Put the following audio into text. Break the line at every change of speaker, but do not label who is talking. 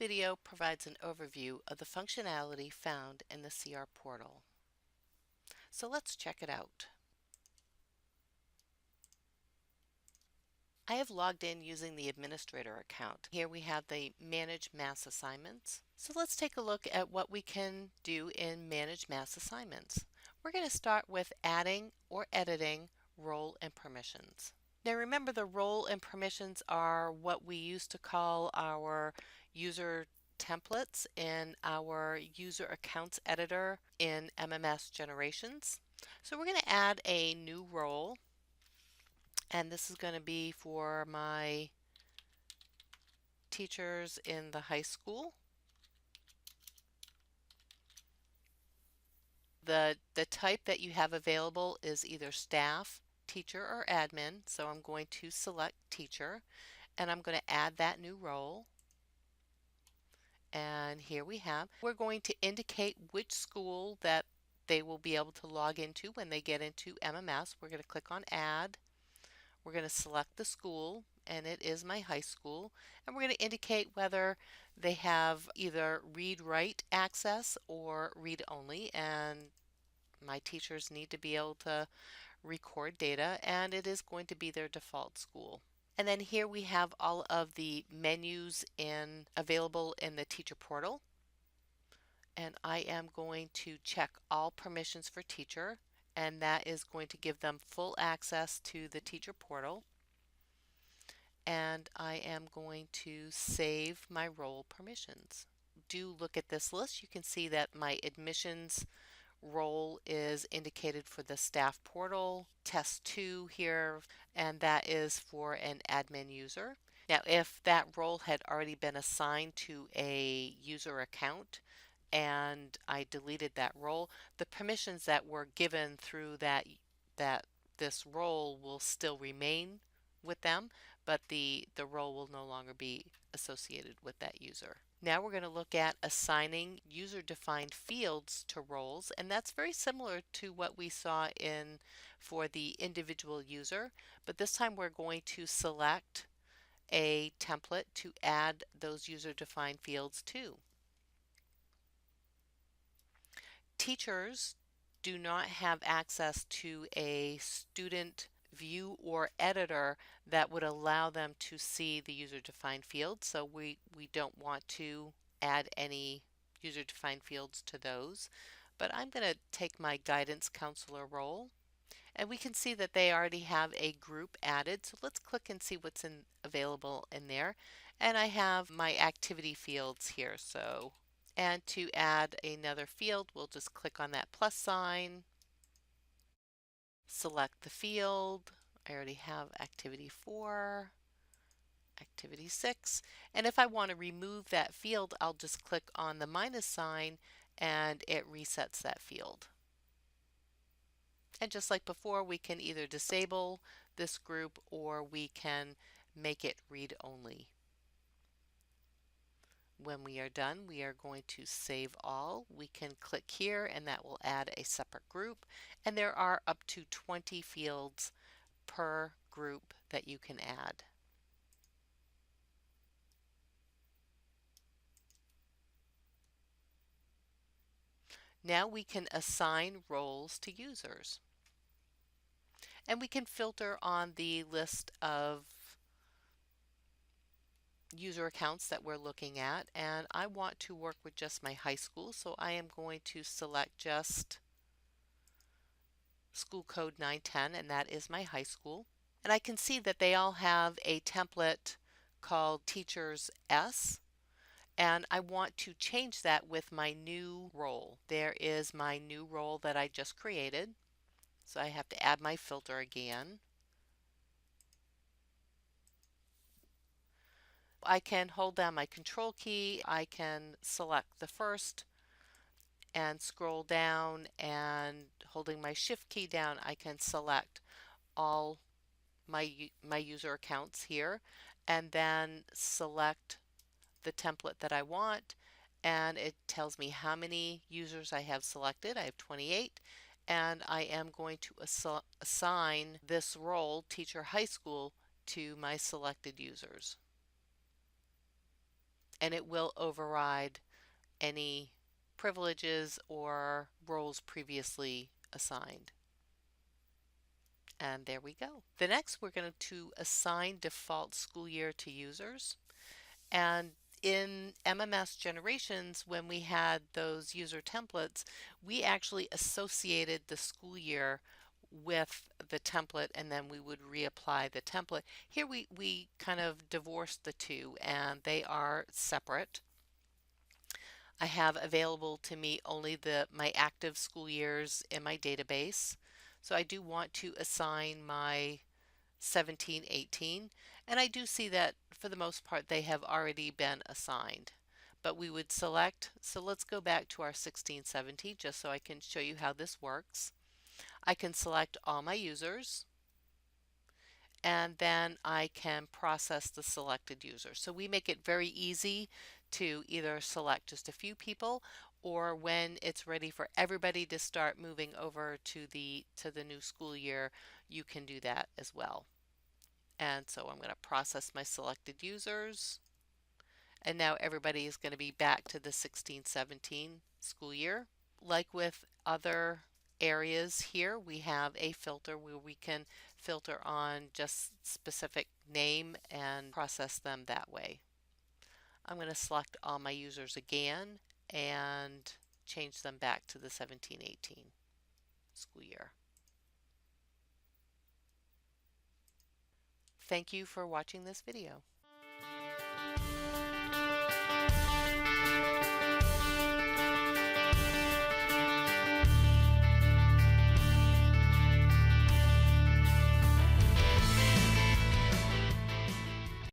video provides an overview of the functionality found in the CR portal. So let's check it out. I have logged in using the administrator account. Here we have the Manage Mass Assignments. So let's take a look at what we can do in Manage Mass Assignments. We're going to start with adding or editing role and permissions. Now remember, the role and permissions are what we used to call our user templates in our user accounts editor in MMS Generations. So we're going to add a new role, and this is going to be for my teachers in the high school. The type that you have available is either staff, teacher, or admin. So I'm going to select teacher, and I'm going to add that new role. And here we're going to indicate which school that they will be able to log into when they get into MMS. We're going to click on add. We're going to select the school, and it is my high school. And we're going to indicate whether they have either read-write access or read-only. And my teachers need to be able to record data, and it is going to be their default school. And then here we have all of the menus available in the teacher portal. And I am going to check all permissions for teacher, and that is going to give them full access to the teacher portal. And I am going to save my role permissions. Do look at this list. You can see that my admissions role is indicated for the staff portal, test 2 here, and that is for an admin user. Now if that role had already been assigned to a user account and I deleted that role, the permissions that were given through this role will still remain with them, but the role will no longer be associated with that user. Now we're going to look at assigning user-defined fields to roles, and that's very similar to what we saw for the individual user, but this time we're going to select a template to add those user-defined fields to. Teachers do not have access to a student view or editor that would allow them to see the user-defined fields, so we don't want to add any user-defined fields to those. But I'm going to take my guidance counselor role, and we can see that they already have a group added, so let's click and see what's available in there. And I have my activity fields here, and to add another field, we'll just click on that plus sign, select the field. I already have activity 4, activity 6, and if I want to remove that field, I'll just click on the minus sign and it resets that field. And just like before, we can either disable this group or we can make it read only. When we are done, we are going to save all. We can click here and that will add a separate group, and there are up to 20 fields per group that you can add. Now we can assign roles to users, and we can filter on the list of user accounts that we're looking at, and I want to work with just my high school, so I am going to select just school code 910, and that is my high school. And I can see that they all have a template called Teachers S, and I want to change that with my new role. There is my new role that I just created, so I have to add my filter again. I can hold down my control key, I can select the first and scroll down, and holding my shift key down I can select all my user accounts here and then select the template that I want, and it tells me how many users I have selected. I have 28, and I am going to assign this role, Teacher High School, to my selected users. and it will override any privileges or roles previously assigned. And there we go. The next, we're going to assign default school year to users. And in MMS generations, when we had those user templates, we actually associated the school year with the template, and then we would reapply the template. Here we kind of divorced the two, and they are separate. I have available to me only my active school years in my database. So I do want to assign my 17, 18, and I do see that for the most part they have already been assigned. But we would select, so let's go back to our 16, 17 just so I can show you how this works. I can select all my users, and then I can process the selected user. So we make it very easy to either select just a few people, or when it's ready for everybody to start moving over to the new school year, you can do that as well. And so I'm going to process my selected users, and now everybody is going to be back to the 16-17 school year. Like with other areas here, we have a filter where we can filter on just specific name and process them that way. I'm going to select all my users again and change them back to the 17-18 school year. Thank you for watching this video.